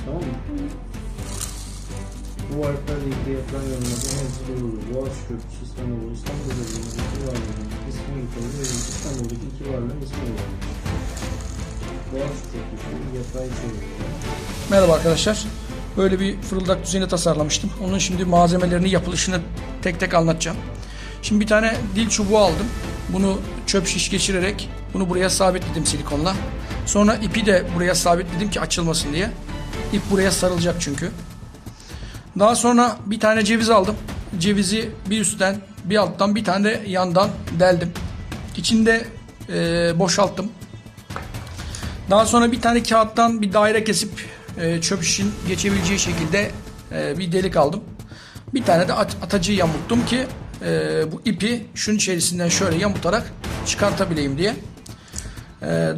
Tamam mı? Bu varlıklarla ilgili yapılan yorumlarda hepsi doğrudur. Boğaziçi Köprüsü İstanbul, İstanbul'da bulunan iki varlığın ismi yukarı ve İstanbul'daki iki varlığın ismi yukarı. Boğaziçi Köprüsü yapay çeviri. Merhaba arkadaşlar. Böyle bir fırıldak düzeni tasarlamıştım. Onun şimdi malzemelerini, yapılışını tek tek anlatacağım. Şimdi bir tane dil çubuğu aldım. Bunu çöp şiş geçirerek bunu buraya sabitledim silikonla. Sonra ipi de buraya sabitledim ki açılmasın diye. İp buraya sarılacak çünkü. Daha sonra bir tane ceviz aldım. Cevizi bir üstten, bir alttan, bir tane de yandan deldim. İçinde boşalttım. Daha sonra bir tane kağıttan bir daire kesip çöp şişin geçebileceği şekilde bir delik aldım. Bir tane de atacıyı yamulttum ki bu ipi şunun içerisinden şöyle yamultarak çıkartabileyim diye.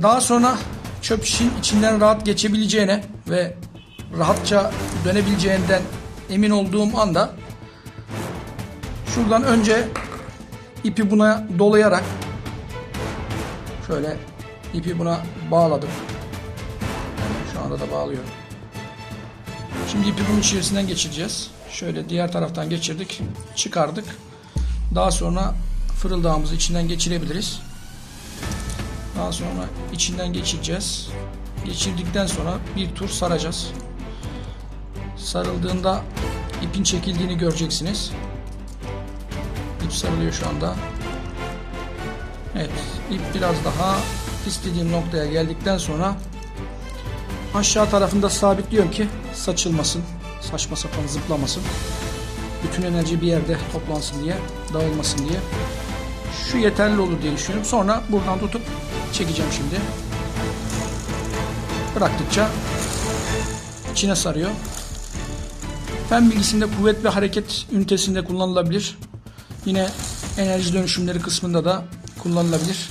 Daha sonra çöp şişin içinden rahat geçebileceğine ve rahatça dönebileceğinden emin olduğum anda şuradan önce ipi buna dolayarak şöyle ipi buna bağladım. Şu anda da bağlıyorum. Şimdi ipi bunun içerisinden geçireceğiz. Şöyle diğer taraftan geçirdik, çıkardık. Daha sonra fırıldağımızı içinden geçirebiliriz. Daha sonra içinden geçireceğiz. Geçirdikten sonra bir tur saracağız. Sarıldığında ipin çekildiğini göreceksiniz. İp sarılıyor şu anda. Evet, ip biraz daha istediğim noktaya geldikten sonra aşağı tarafında sabitliyorum ki saçılmasın, saçma sapan zıplamasın. Bütün enerji bir yerde toplansın diye, dağılmasın diye. Şu yeterli olur diye düşünüyorum. Sonra buradan tutup çekeceğim şimdi. Bıraktıkça içine sarıyor. Fen bilgisinde kuvvet ve hareket ünitesinde kullanılabilir. Yine enerji dönüşümleri kısmında da kullanılabilir.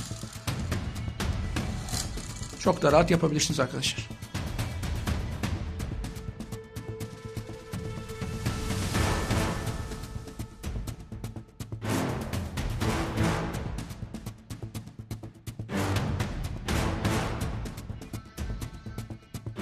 Çok da rahat yapabilirsiniz arkadaşlar.